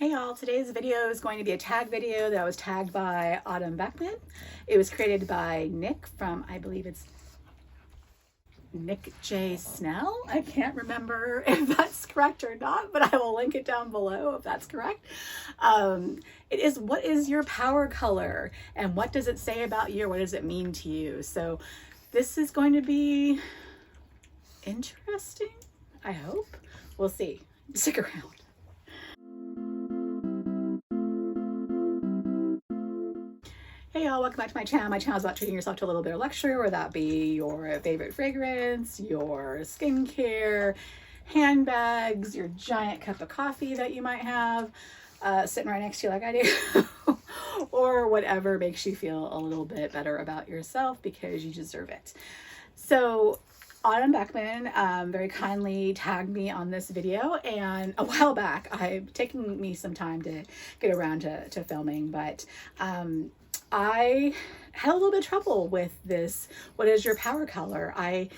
Hey y'all, today's video is going to be a tag video that was tagged by AutumnBeckman. It was created by Nick from, I believe it's nickjsne. I can't remember if that's correct or not, but I will link it down below if that's correct. It is, what is your power color and what does it say about you? What does it mean to you? So this is going to be interesting, I hope. We'll see. Stick around. Hey y'all, welcome back to my channel. My channel is about treating yourself to a little bit of luxury, whether that be your favorite fragrance, your skincare, handbags, your giant cup of coffee that you might have sitting right next to you like I do, or whatever makes you feel a little bit better about yourself because you deserve it. So AutumnBeckman very kindly tagged me on this video, and a while back, taking me some time to get around to filming, but I had a little bit of trouble with this. What is your power color? I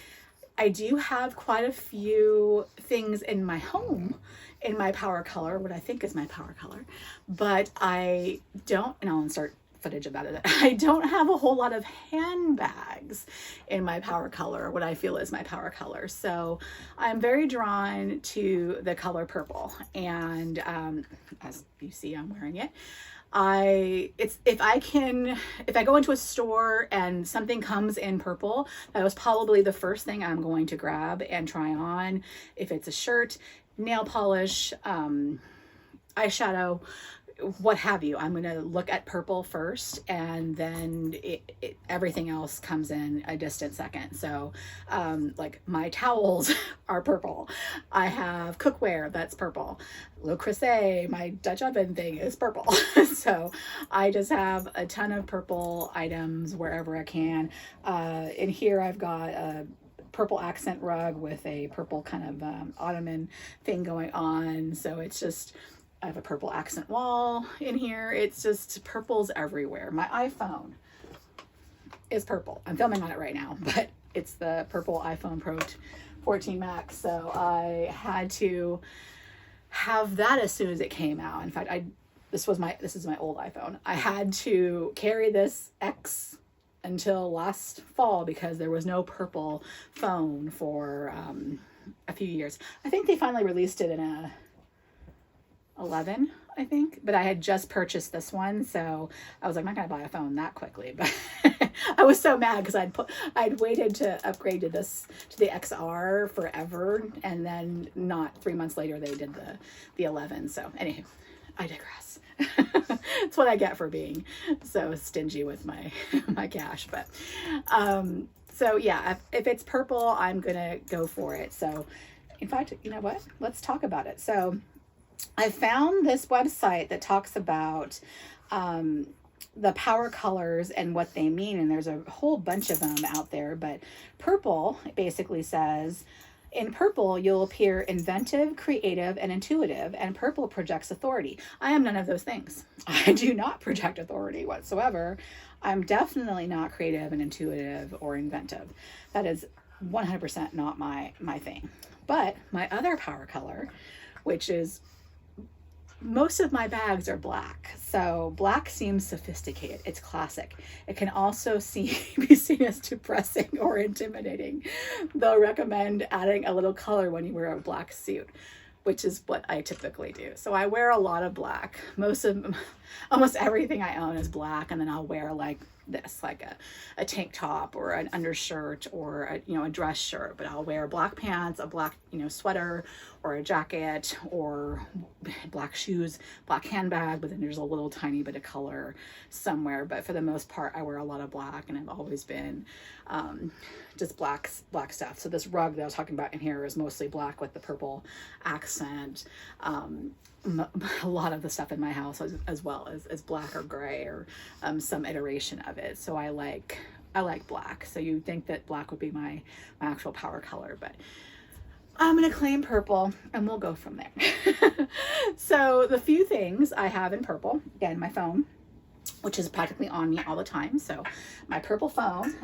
do have quite a few things in my home in my power color, what I think is my power color, but I don't, and I'll insert footage about it. I don't have a whole lot of handbags in my power color, what I feel is my power color. So I'm very drawn to the color purple, and as you see, I'm wearing it. If I go into a store and something comes in purple, that was probably the first thing I'm going to grab and try on. If it's a shirt, nail polish, eyeshadow, what have you, I'm going to look at purple first, and then everything else comes in a distant second. So like my towels are purple. I have cookware that's purple. Le Creuset, my Dutch oven thing, is purple. So I just have a ton of purple items wherever I can. In here I've got a purple accent rug with a purple kind of ottoman thing going on. So it's just, I have a purple accent wall in here. It's just purples everywhere. My iPhone is purple. I'm filming on it right now, but it's the purple iPhone Pro 14 Max. So I had to have that as soon as it came out. In fact, this is my old iPhone. I had to carry this X until last fall because there was no purple phone for a few years. I think they finally released it in a 11, I think, but I had just purchased this one, so I was like, I'm not gonna buy a phone that quickly. But I was so mad because I'd waited to upgrade to the XR forever, and then not 3 months later they did the 11. So anyway, I digress. It's what I get for being so stingy with my cash. But so yeah, if it's purple, I'm gonna go for it. So in fact, you know what? Let's talk about it. So I found this website that talks about the power colors and what they mean, and there's a whole bunch of them out there, but purple basically says, in purple, you'll appear inventive, creative, and intuitive, and purple projects authority. I am none of those things. I do not project authority whatsoever. I'm definitely not creative and intuitive or inventive. That is 100% not my thing. But my other power color, which is, most of my bags are black. So black seems sophisticated. It's classic. It can also be seen as depressing or intimidating. They'll recommend adding a little color when you wear a black suit, which is what I typically do. So I wear a lot of black. Almost everything I own is black, and then I'll wear like this, like a tank top or an undershirt or a dress shirt, but I'll wear black pants, a black sweater or a jacket, or black shoes, black handbag, but then there's a little tiny bit of color somewhere. But for the most part, I wear a lot of black, and I've always been just black stuff. So this rug that I was talking about in here is mostly black with the purple accent. A lot of the stuff in my house as well is black or gray, or some iteration of it. So I like black. So you'd think that black would be my actual power color, but I'm gonna claim purple and we'll go from there. So the few things I have in purple, again, my phone, which is practically on me all the time. So my purple phone,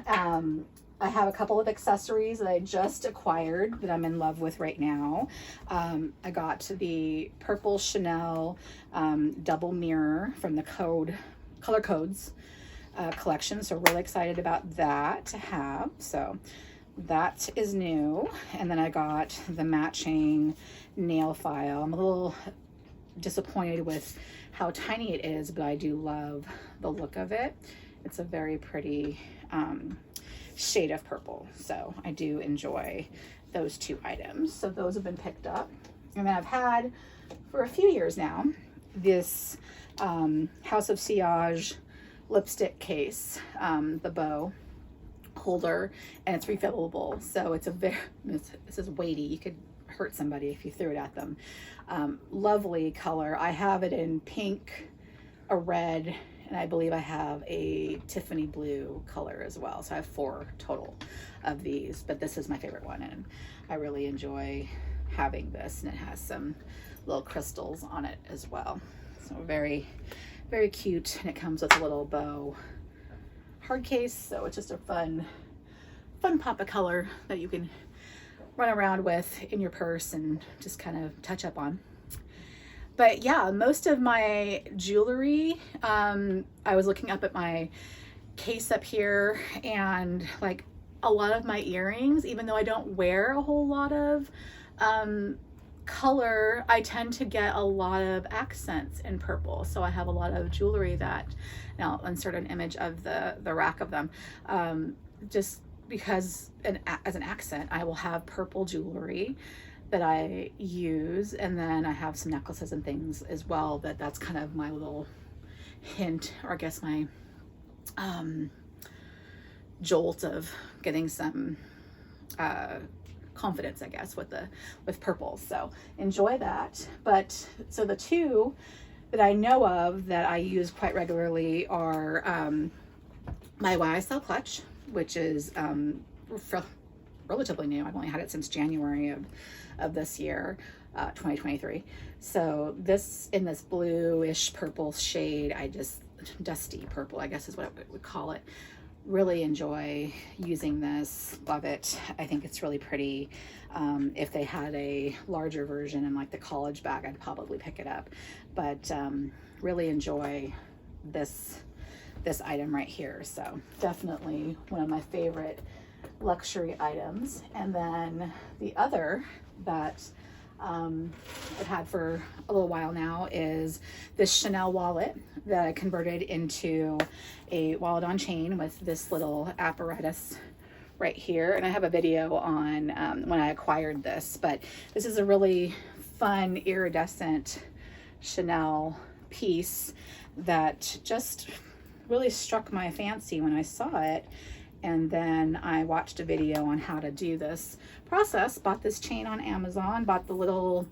I have a couple of accessories that I just acquired that I'm in love with right now. I got the purple Chanel double mirror from the Color Codes collection. So really excited about that to have. So that is new. And then I got the matching nail file. I'm a little disappointed with how tiny it is, but I do love the look of it. It's a very pretty shade of purple, so I do enjoy those two items. So those have been picked up. And then I've had for a few years now this House of Sillage lipstick case, the bow holder, and it's refillable, so it's a this is weighty. You could hurt somebody if you threw it at them. Lovely color. I have it in pink, a red, and I believe I have a Tiffany blue color as well. So I have 4 total of these, but this is my favorite one, and I really enjoy having this, and it has some little crystals on it as well. So very, very cute, and it comes with a little bow hard case, so it's just a fun pop of color that you can run around with in your purse and just kind of touch up on. But yeah, most of my jewelry, I was looking up at my case up here, and like a lot of my earrings, even though I don't wear a whole lot of color, I tend to get a lot of accents in purple. So I have a lot of jewelry that, and I'll insert an image of the rack of them, just because as an accent, I will have purple jewelry that I use, and then I have some necklaces and things as well. That's kind of my little hint, or I guess my jolt of getting some confidence, I guess, with purple. So enjoy that. But so the two that I know of that I use quite regularly are my YSL clutch, which is relatively new. I've only had it since January of this year, 2023. So this, in this bluish purple shade, dusty purple, I guess is what I would call it. Really enjoy using this. Love it. I think it's really pretty. If they had a larger version in like the college bag, I'd probably pick it up. But really enjoy this item right here. So definitely one of my favorite luxury items. And then the other that I've had for a little while now is this Chanel wallet that I converted into a wallet on chain with this little apparatus right here. And I have a video on when I acquired this, but this is a really fun iridescent Chanel piece that just really struck my fancy when I saw it. And then I watched a video on how to do this process, bought this chain on Amazon, bought the little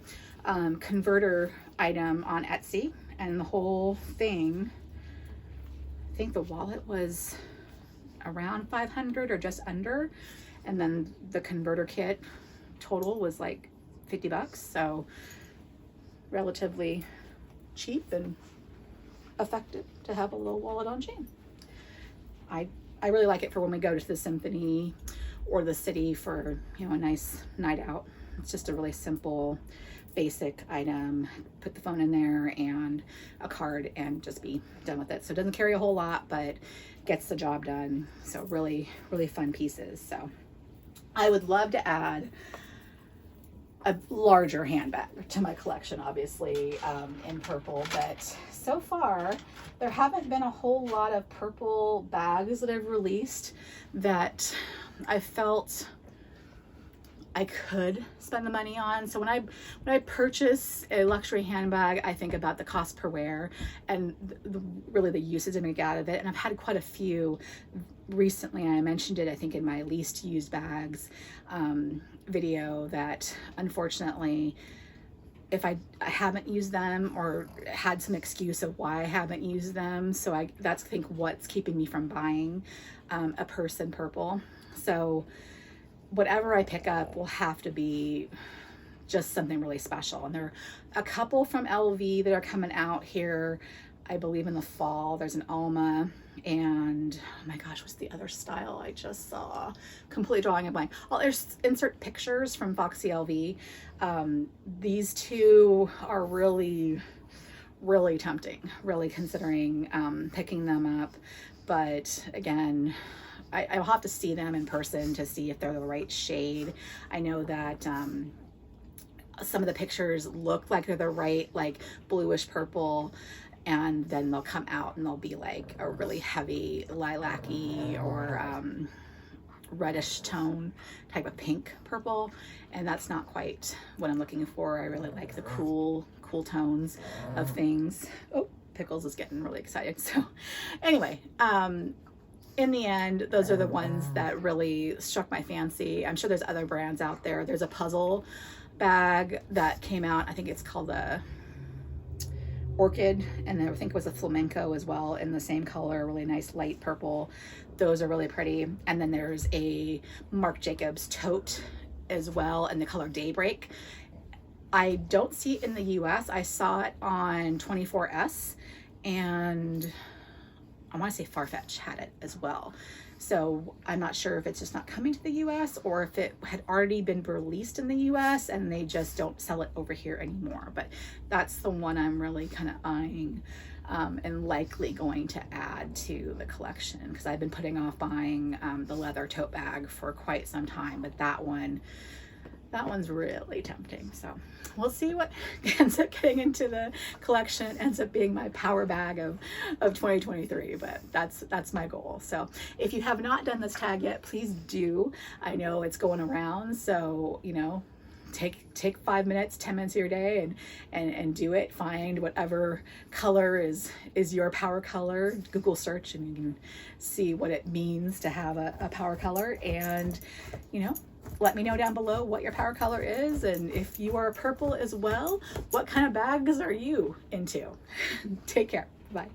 converter item on Etsy, and the whole thing, I think the wallet was around 500 or just under, and then the converter kit total was like 50 bucks, so relatively cheap and effective to have a little wallet on chain. I really like it for when we go to the symphony or the city for, a nice night out. It's just a really simple, basic item. Put the phone in there and a card and just be done with it. So it doesn't carry a whole lot, but gets the job done. So really, really fun pieces. So I would love to add a larger handbag to my collection, obviously, in purple, but so far there haven't been a whole lot of purple bags that I've released that I felt I could spend the money on. So when I purchase a luxury handbag, I think about the cost per wear and really the usage I make out of it. And I've had quite a few recently. I mentioned it, I think, in my least used bags video, that unfortunately, if I haven't used them or had some excuse of why I haven't used them, so that's, I think, what's keeping me from buying a purse in purple. So whatever I pick up will have to be just something really special. And there are a couple from LV that are coming out here I believe in the fall. There's an Alma, and oh my gosh, what's the other style I just saw? Completely drawing a blank. I'll insert pictures from Foxy LV. These two are really, really tempting, really considering picking them up. But again, I'll have to see them in person to see if they're the right shade. I know that some of the pictures look like they're the right, like bluish purple, and then they'll come out and they'll be like a really heavy lilac-y or reddish tone type of pink purple, and that's not quite what I'm looking for. I really like the cool tones of things. Oh, Pickles is getting really excited. So anyway, in the end, those are the ones that really struck my fancy. I'm sure there's other brands out there. There's a puzzle bag that came out. I think it's called a Orchid, and I think it was a Flamenco as well in the same color, really nice light purple. Those are really pretty. And then there's a Marc Jacobs Tote as well in the color Daybreak. I don't see it in the US. I saw it on 24S, and I want to say Farfetch had it as well. So I'm not sure if it's just not coming to the US or if it had already been released in the US and they just don't sell it over here anymore. But that's the one I'm really kind of eyeing and likely going to add to the collection, because I've been putting off buying the leather tote bag for quite some time. But that one's really tempting. So we'll see what ends up getting into the collection, ends up being my power bag of 2023, but that's my goal. So if you have not done this tag yet, please do. I know it's going around, so you know, take 5 minutes, 10 minutes of your day and do it. Find whatever color is your power color. Google search and you can see what it means to have a power color, and you know, let me know down below what your power color is, and if you are purple as well, what kind of bags are you into? Take care. Bye.